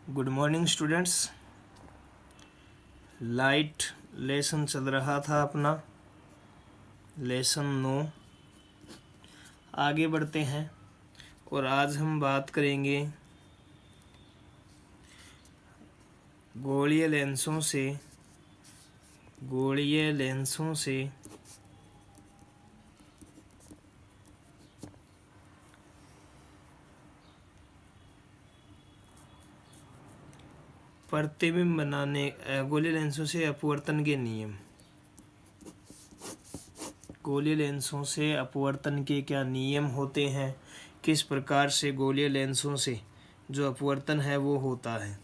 Good morning students. Light lesson चल रहा था अपना, लेसन 9। आगे बढ़ते हैं और आज हम बात करेंगे गोलीय लेंसों से प्रतिबिंब बनाने, गोलीय लेंसों से अपवर्तन के नियम। गोलीय लेंसों से अपवर्तन के क्या नियम होते हैं, किस प्रकार से गोलीय लेंसों से जो अपवर्तन है वो होता है।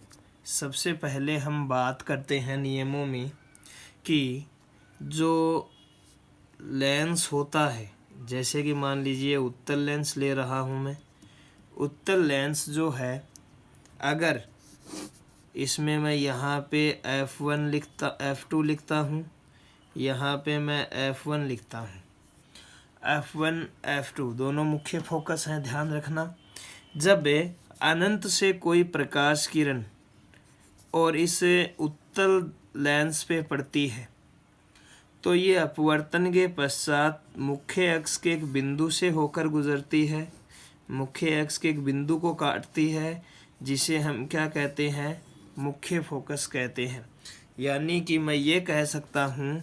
सबसे पहले हम बात करते हैं नियमों में कि जो लेंस होता है, जैसे कि मान लीजिए उत्तल लेंस ले रहा हूँ मैं। उत्तल लेंस जो है, अगर इसमें मैं यहाँ पे F2 लिखता हूँ, यहाँ पे मैं F1 लिखता हूँ। F1 F2 दोनों मुख्य फोकस हैं, ध्यान रखना। जब अनंत से कोई प्रकाश किरण और इस उत्तल लेंस पे पड़ती है तो ये अपवर्तन के पश्चात मुख्य अक्ष के एक बिंदु से होकर गुजरती है, मुख्य अक्ष के एक बिंदु को काटती है, जिसे हम क्या कहते हैं, मुख्य फोकस कहते हैं। यानी कि मैं ये कह सकता हूँ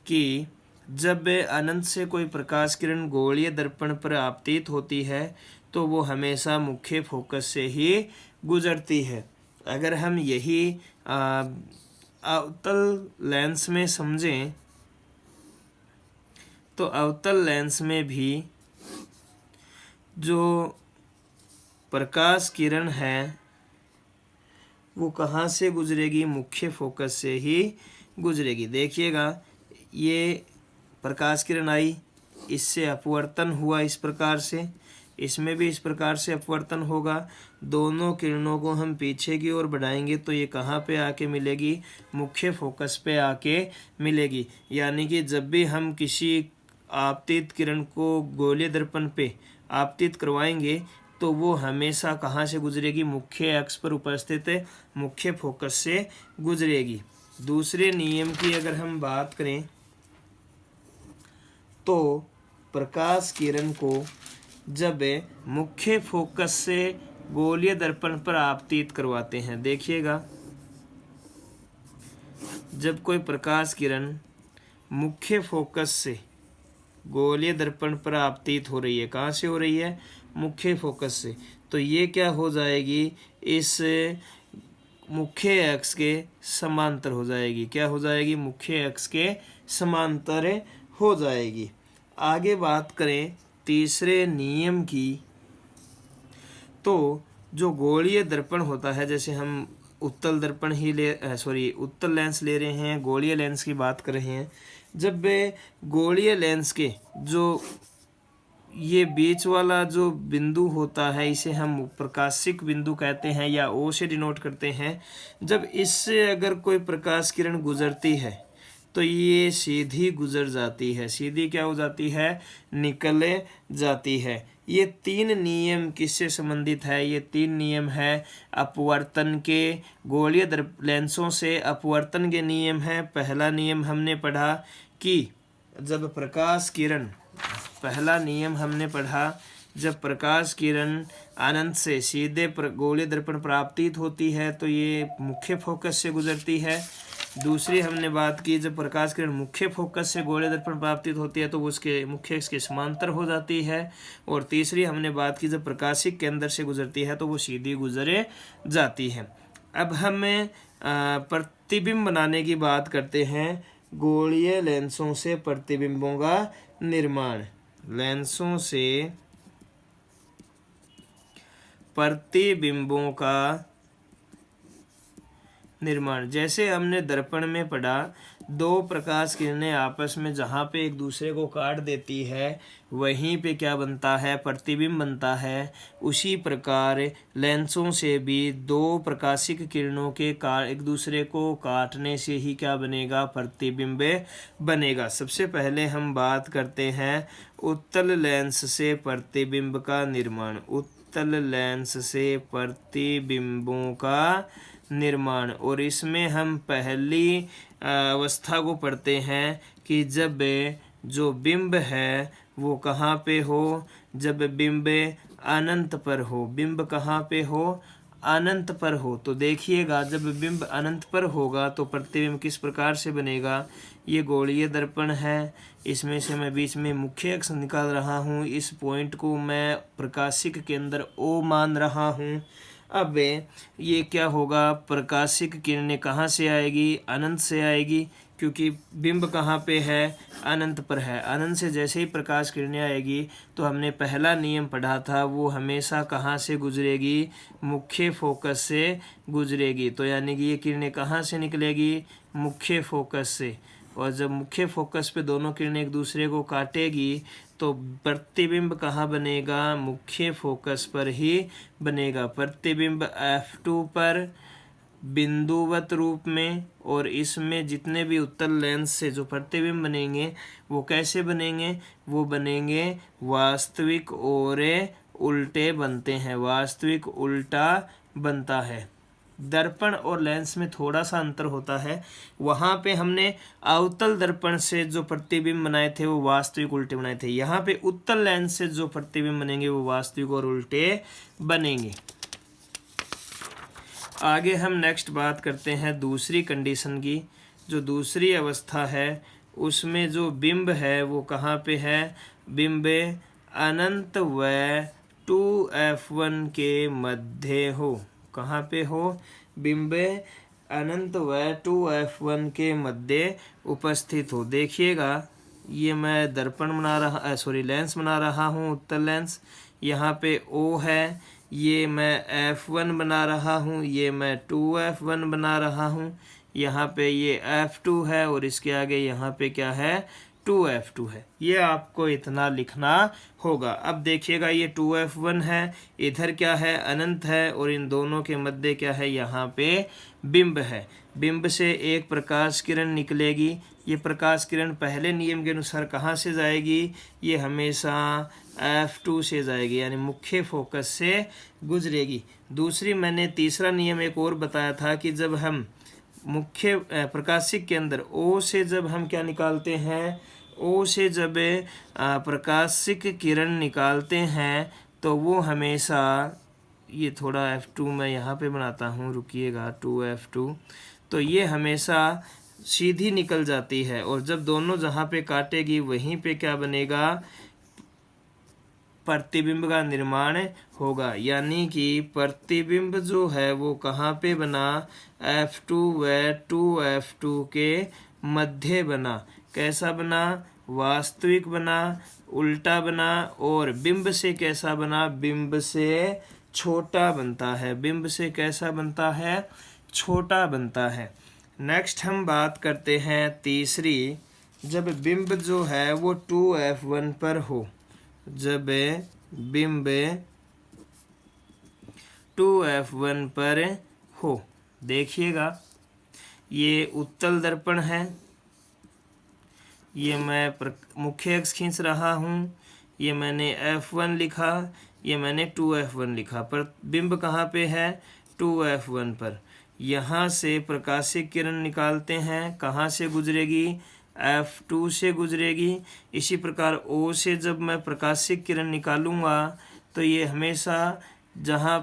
कि जब अनंत से कोई प्रकाश किरण गोलीय दर्पण पर आपतित होती है तो वो हमेशा मुख्य फोकस से ही गुजरती है। अगर हम यही अवतल लेंस में समझें तो अवतल लेंस में भी जो प्रकाश किरण है वो कहाँ से गुजरेगी, मुख्य फोकस से ही गुजरेगी। देखिएगा, ये प्रकाश किरण आई, इससे अपवर्तन हुआ इस प्रकार से, इसमें भी इस प्रकार से अपवर्तन होगा। दोनों किरणों को हम पीछे की ओर बढ़ाएंगे तो ये कहाँ पे आके मिलेगी, मुख्य फोकस पे आके मिलेगी। यानी कि जब भी हम किसी आपतित किरण को गोलीय दर्पण पे आपतित करवाएंगे तो वो हमेशा कहाँ से गुजरेगी, मुख्य अक्ष पर उपस्थित मुख्य फोकस से गुजरेगी। दूसरे नियम की अगर हम बात करें तो प्रकाश किरण को जब मुख्य फोकस से गोलीय दर्पण पर आपतित करवाते हैं, देखिएगा, जब कोई प्रकाश किरण मुख्य फोकस से गोलीय दर्पण पर आपतित हो रही है, कहाँ से हो रही है, मुख्य फोकस से, तो ये क्या हो जाएगी, इस मुख्य अक्ष के समांतर हो जाएगी। क्या हो जाएगी, मुख्य अक्ष के समांतर हो जाएगी। आगे बात करें तीसरे नियम की, तो जो गोलीय दर्पण होता है, जैसे हम उत्तल दर्पण ही उत्तल लेंस ले रहे हैं, गोलीय लेंस की बात कर रहे हैं। जब गोलीय लेंस के जो ये बीच वाला जो बिंदु होता है, इसे हम प्रकाशिक बिंदु कहते हैं या O से डिनोट करते हैं। जब इससे अगर कोई प्रकाश किरण गुजरती है तो ये सीधी गुजर जाती है, सीधी क्या हो जाती है, निकल जाती है। ये तीन नियम किससे संबंधित है, ये तीन नियम है अपवर्तन के, गोलीय लेंसों से अपवर्तन के नियम है। पहला नियम हमने पढ़ा कि जब प्रकाश किरण, पहला नियम हमने पढ़ा, जब प्रकाश किरण अनंत से सीधे गोलीय दर्पण पर आपतित होती है तो ये मुख्य फोकस से गुजरती है। दूसरी हमने बात की, जब प्रकाश किरण मुख्य फोकस से गोलीय दर्पण पर आपतित होती है तो वो उसके मुख्य अक्ष के समांतर हो जाती है। और तीसरी हमने बात की, जब प्रकाशिक केंद्र से गुजरती है तो वो सीधी गुजरे जाती है। अब हमें प्रतिबिंब बनाने की बात करते हैं, गोलीय लेंसों से प्रतिबिंबों का निर्माण। लेंसों से प्रतिबिंबों का निर्माण, जैसे हमने दर्पण में पढ़ा, दो प्रकाश किरणें आपस में जहाँ पे एक दूसरे को काट देती है वहीं पे क्या बनता है, प्रतिबिंब बनता है। उसी प्रकार लेंसों से भी दो प्रकाशिक किरणों के एक दूसरे को काटने से ही क्या बनेगा, प्रतिबिंब बनेगा। सबसे पहले हम बात करते हैं उत्तल लेंस से प्रतिबिंब का निर्माण। उत्तल लेंस से प्रतिबिंबों का निर्माण। और इसमें हम पहली अवस्था को पढ़ते हैं कि जब जो बिंब है वो कहाँ पे हो, जब बिंब अनंत पर हो। बिंब कहाँ पे हो, अनंत पर हो। तो देखिएगा जब बिंब अनंत पर होगा तो प्रतिबिंब किस प्रकार से बनेगा। ये गोलीय दर्पण है, इसमें से मैं बीच में मुख्य अक्ष निकाल रहा हूँ। इस पॉइंट को मैं प्रकाशिक के अंदर O मान रहा हूँ। अब ये क्या होगा, प्रकाशिक किरणें कहाँ से आएगी, अनंत से आएगी, क्योंकि बिंब कहाँ पे है, अनंत पर है। अनंत से जैसे ही प्रकाश किरणें आएगी तो हमने पहला नियम पढ़ा था, वो हमेशा कहाँ से गुजरेगी, मुख्य फोकस से गुजरेगी। तो यानी कि ये किरणें कहाँ से निकलेगी, मुख्य फोकस से। और जब मुख्य फोकस पे दोनों किरणें एक दूसरे को काटेगी तो प्रतिबिंब कहाँ बनेगा, मुख्य फोकस पर ही बनेगा। प्रतिबिंब F2 पर बिंदुवत रूप में। और इसमें जितने भी उत्तल लेंस से जो प्रतिबिंब बनेंगे वो कैसे बनेंगे, वो बनेंगे वास्तविक और उल्टे बनते हैं, वास्तविक उल्टा बनता है। दर्पण और लेंस में थोड़ा सा अंतर होता है। वहाँ पे हमने अवतल दर्पण से जो प्रतिबिंब बनाए थे वो वास्तविक उल्टे बनाए थे। यहाँ पे उत्तल लेंस से जो प्रतिबिंब बनेंगे वो वास्तविक और उल्टे बनेंगे। आगे हम नेक्स्ट बात करते हैं दूसरी कंडीशन की। जो दूसरी अवस्था है उसमें जो बिंब है वो कहाँ पे है, बिंब अनंत व 2F1 के मध्य हो। कहाँ पे हो, बिंब अनंत व 2F1 के मध्य उपस्थित हो। देखिएगा ये मैं दर्पण बना रहा लेंस बना रहा हूँ, उत्तल लेंस। यहाँ पे O है, ये मैं F1 बना रहा हूँ, ये मैं 2F1 बना रहा हूँ। यहाँ पे ये F2 है और इसके आगे यहाँ पे क्या है, 2F2 है। ये आपको इतना लिखना होगा। अब देखिएगा ये 2F1 है, इधर क्या है, अनंत है, और इन दोनों के मध्य क्या है, यहाँ पे बिंब है। बिंब से एक प्रकाश किरण निकलेगी। ये प्रकाश किरण पहले नियम के अनुसार कहाँ से जाएगी, ये हमेशा F2 से जाएगी, यानी मुख्य फोकस से गुजरेगी। दूसरी मैंने तीसरा नियम एक और बताया था कि जब हम मुख्य प्रकाशिक के अंदर O से जब हम क्या निकालते हैं, O से जब प्रकाशिक किरण निकालते हैं तो वो हमेशा, ये थोड़ा F2 मैं यहाँ पे बनाता हूँ, रुकिएगा, 2F2, तो ये हमेशा सीधी निकल जाती है। और जब दोनों जहाँ पे काटेगी वहीं पे क्या बनेगा, प्रतिबिंब का निर्माण होगा। यानी कि प्रतिबिंब जो है वो कहाँ पे बना, F2 व 2F2 के मध्य बना। कैसा बना, वास्तविक बना, उल्टा बना। और बिंब से कैसा बना, बिंब से छोटा बनता है। बिंब से कैसा बनता है, छोटा बनता है। नेक्स्ट हम बात करते हैं तीसरी, जब बिंब जो है वो 2F1 पर हो। जब बिंब 2F1 पर हो, देखिएगा ये उत्तल दर्पण है, ये मैं मुख्य अक्ष खींच रहा हूँ, ये मैंने F1 लिखा, ये मैंने 2F1 लिखा, पर बिंब कहाँ पे है, 2F1 पर। यहाँ से प्रकाशिक किरण निकालते हैं, कहाँ से गुजरेगी, F2 से गुजरेगी। इसी प्रकार O से जब मैं प्रकाशिक किरण निकालूंगा तो ये हमेशा जहाँ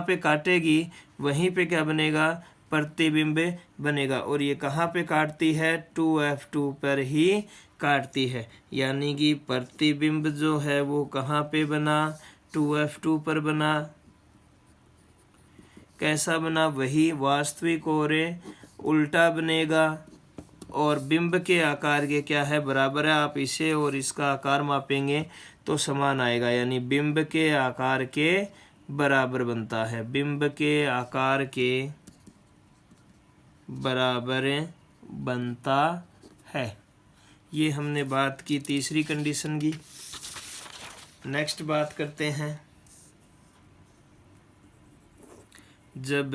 पे काटेगी वहीं पे क्या बनेगा, प्रतिबिंब बनेगा। और ये कहाँ पे काटती है, 2F2 पर ही काटती है। यानी कि प्रतिबिंब जो है वो कहाँ पे बना, 2F2 पर बना। कैसा बना, वही वास्तविक और उल्टा बनेगा। और बिंब के आकार के क्या है, बराबर है। आप इसे और इसका आकार मापेंगे तो समान आएगा, यानी बिंब के आकार के बराबर बनता है। बिंब के आकार के बराबर बनता है। ये हमने बात की तीसरी कंडीशन की। नेक्स्ट बात करते हैं, जब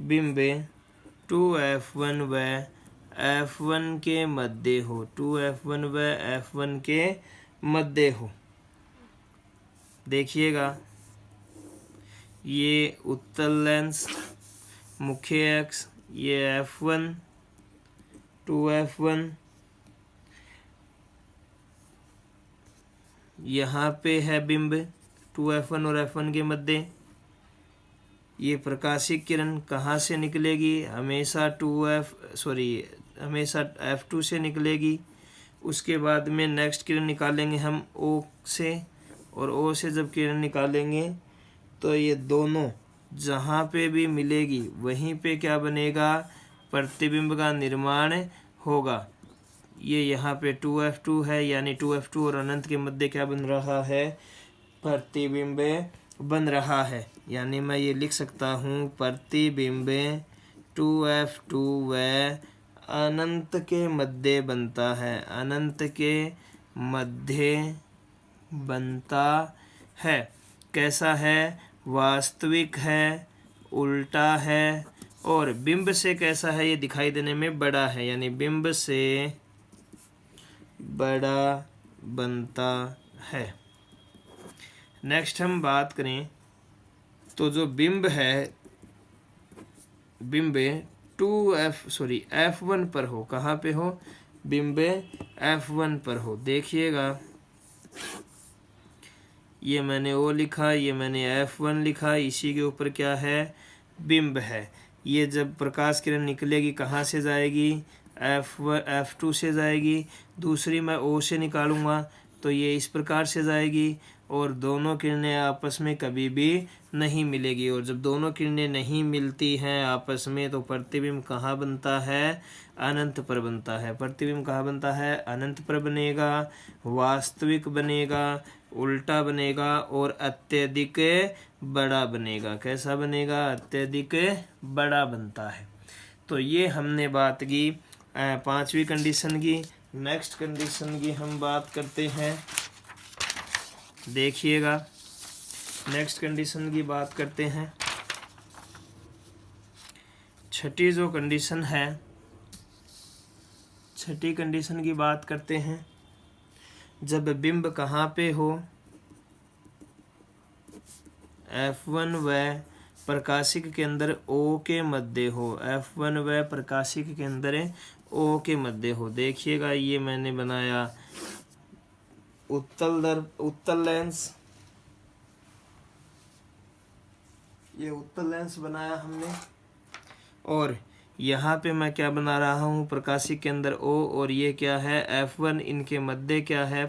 बिंब 2F1 व F1 के मध्य हो, 2F1 व F1 के मध्य हो। देखिएगा, ये उत्तल लेंस, मुख्य अक्ष, ये F1 2F1, यहाँ पे है बिंब 2F1 और F1 के मध्य। ये प्रकाशिक किरण कहाँ से निकलेगी? हमेशा हमेशा F2 से निकलेगी। उसके बाद में नेक्स्ट किरण निकालेंगे हम O से, और O से जब किरण निकालेंगे तो ये दोनों जहाँ पे भी मिलेगी वहीं पे क्या बनेगा? प्रतिबिंब का निर्माण होगा। ये यहाँ पे 2F2 है, यानी 2F2 और अनंत के मध्य क्या बन रहा है? प्रतिबिंब बन रहा है। यानी मैं ये लिख सकता हूँ, प्रतिबिंब 2F2 व अनंत के मध्य बनता है, अनंत के मध्य बनता है। कैसा है? वास्तविक है, उल्टा है, और बिंब से कैसा है? ये दिखाई देने में बड़ा है, यानी बिंब से बड़ा बनता है। नेक्स्ट हम बात करें तो जो बिंब है, बिंब F1 पर हो। कहाँ पे हो? बिंब F1 पर हो। देखिएगा, ये मैंने O लिखा, ये मैंने F1 लिखा, इसी के ऊपर क्या है? बिंब है। ये जब प्रकाश किरण निकलेगी कहाँ से जाएगी? F2 से जाएगी। दूसरी मैं O से निकालूंगा तो ये इस प्रकार से जाएगी, और दोनों किरणें आपस में कभी भी नहीं मिलेगी। और जब दोनों किरणें नहीं मिलती हैं आपस में तो प्रतिबिंब कहाँ बनता है? अनंत पर बनता है। प्रतिबिंब कहाँ बनता है? अनंत पर बनेगा, वास्तविक बनेगा, उल्टा बनेगा, और अत्यधिक बड़ा बनेगा। कैसा बनेगा? अत्यधिक बड़ा बनता है। तो ये हमने बात की पांचवी कंडीशन की। नेक्स्ट कंडीशन की हम बात करते हैं। देखिएगा, नेक्स्ट कंडीशन की बात करते हैं। छठी जो कंडीशन है, छठी कंडीशन की बात करते हैं। जब बिंब कहाँ पे हो? F1 व प्रकाशिक के अंदर O के मध्य हो। F1 व प्रकाशिक के अंदर O के मध्य हो। देखिएगा, ये मैंने बनाया उत्तल लेंस, ये उत्तल लेंस बनाया हमने, और यहाँ पे मैं क्या बना रहा हूँ? प्रकाशिक के अंदर O, और ये क्या है? F1। इनके मध्य क्या है?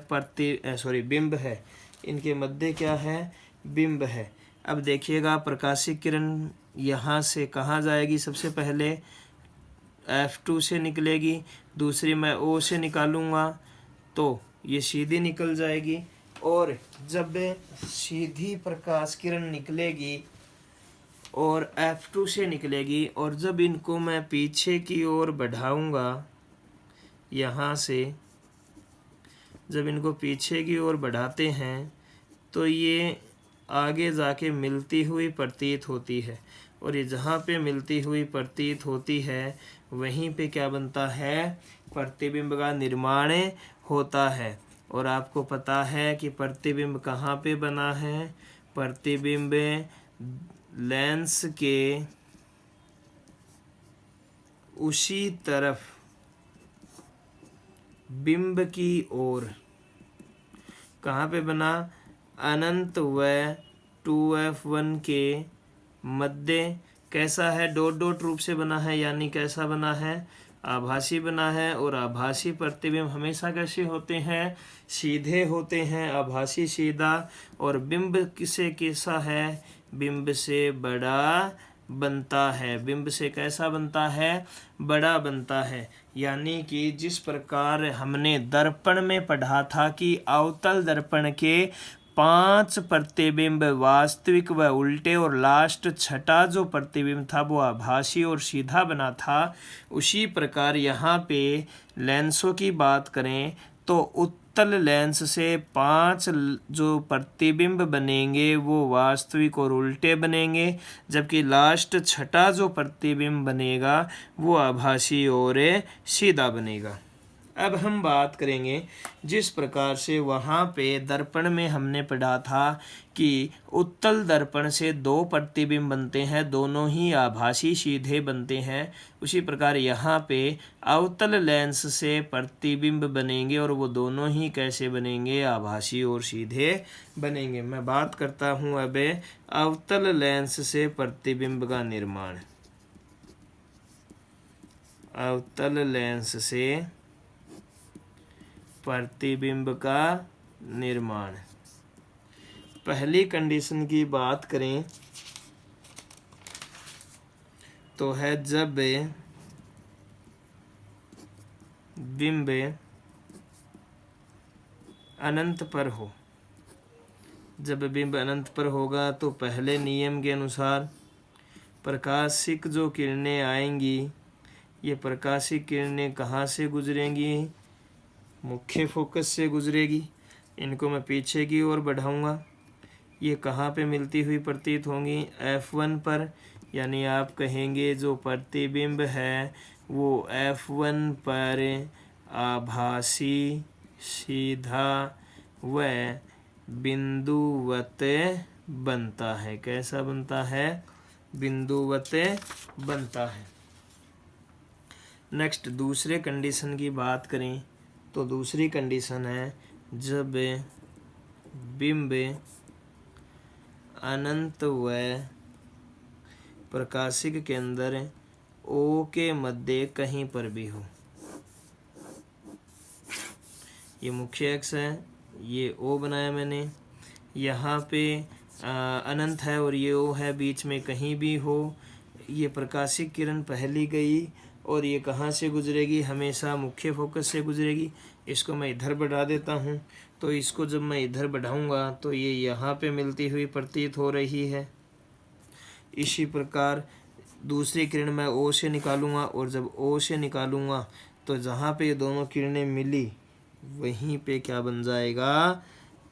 बिंब है। इनके मध्य क्या है? बिंब है। अब देखिएगा, प्रकाशिक किरण यहाँ से कहाँ जाएगी? सबसे पहले F2 से निकलेगी, दूसरी मैं O से निकालूंगा तो ये सीधी निकल जाएगी। और जब सीधी प्रकाश किरण निकलेगी और F2 से निकलेगी, और जब इनको मैं पीछे की ओर बढ़ाऊंगा, यहाँ से जब इनको पीछे की ओर बढ़ाते हैं तो ये आगे जाके मिलती हुई प्रतीत होती है, और ये जहाँ पे मिलती हुई प्रतीत होती है वहीं पे क्या बनता है? प्रतिबिंब का निर्माण होता है। और आपको पता है कि प्रतिबिंब कहाँ पे बना है? प्रतिबिंब लेंस के उसी तरफ बिंब की ओर कहाँ पे बना? अनंत व 2F1 के मध्य। कैसा है? डॉट डॉट रूप से बना है, यानी कैसा बना है? आभासी बना है। और आभासी प्रतिबिंब हमेशा कैसे होते हैं? सीधे होते हैं, आभासी सीधा। और बिंब किसे कैसा है? बिंब से बड़ा बनता है। बिंब से कैसा बनता है? बड़ा बनता है। यानी कि जिस प्रकार हमने दर्पण में पढ़ा था कि अवतल दर्पण के 5 प्रतिबिंब वास्तविक व उल्टे, और लास्ट छठा जो प्रतिबिंब था वो आभासी और सीधा बना था, उसी प्रकार यहाँ पे लेंसों की बात करें तो उत्तल लेंस से 5 जो प्रतिबिंब बनेंगे वो वास्तविक और उल्टे बनेंगे, जबकि लास्ट छठा जो प्रतिबिंब बनेगा वो आभासी और सीधा बनेगा। अब हम बात करेंगे जिस प्रकार से वहाँ पे दर्पण में हमने पढ़ा था कि उत्तल दर्पण से दो प्रतिबिंब बनते हैं, दोनों ही आभासी सीधे बनते हैं। उसी प्रकार यहाँ पे अवतल लेंस से प्रतिबिंब बनेंगे और वो दोनों ही कैसे बनेंगे, आभासी और सीधे बनेंगे। मैं बात करता हूँ अब अवतल लेंस से प्रतिबिंब का निर्माण। अवतल लेंस से प्रतिबिंब का निर्माण। पहली कंडीशन की बात करें तो है जब बिंब अनंत पर हो। जब बिंब अनंत पर होगा तो पहले नियम के अनुसार प्रकाशिक जो किरणें आएंगी, ये प्रकाशिक किरणें कहाँ से गुजरेंगी, मुख्य फोकस से गुजरेगी। इनको मैं पीछे की ओर बढ़ाऊंगा। ये कहाँ पे मिलती हुई प्रतीत होंगी, F1 पर, यानी आप कहेंगे जो प्रतिबिंब है वो F1 पर आभासी सीधा व बिंदुवत बनता है। कैसा बनता है, बिंदुवत बनता है। नेक्स्ट दूसरे कंडीशन की बात करें तो दूसरी कंडीशन है जब बिंब अनंत व प्रकाशिक के अंदर O के मध्य कहीं पर भी हो। ये मुख्य अक्ष है, ये O बनाया मैंने, यहाँ पे अनंत है और ये O है, बीच में कहीं भी हो। ये प्रकाशिक किरण पहली गई और ये कहाँ से गुजरेगी, हमेशा मुख्य फोकस से गुजरेगी। इसको मैं इधर बढ़ा देता हूँ, तो इसको जब मैं इधर बढ़ाऊँगा तो ये यहाँ पे मिलती हुई प्रतीत हो रही है। इसी प्रकार दूसरी किरण मैं O से निकालूंगा और जब O से निकालूंगा तो जहाँ पे ये दोनों किरणें मिली वहीं पे क्या बन जाएगा,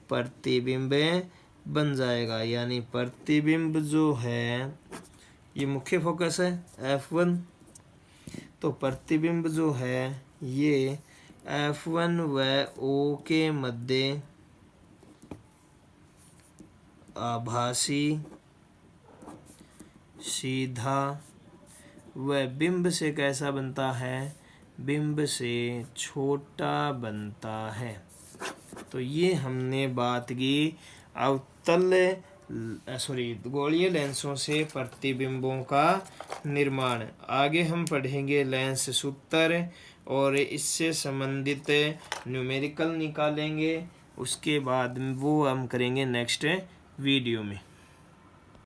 प्रतिबिंब बन जाएगा। यानी प्रतिबिंब जो है ये मुख्य फोकस है F1, तो प्रतिबिंब जो है ये F1 व O के मध्य आभासी सीधा व बिंब से कैसा बनता है, बिंब से छोटा बनता है। तो ये हमने बात की अवतल गोलीय लेंसों से प्रतिबिंबों का निर्माण। आगे हम पढ़ेंगे लेंस सूत्र और इससे संबंधित न्यूमेरिकल निकालेंगे। उसके बाद वो हम करेंगे नेक्स्ट वीडियो में।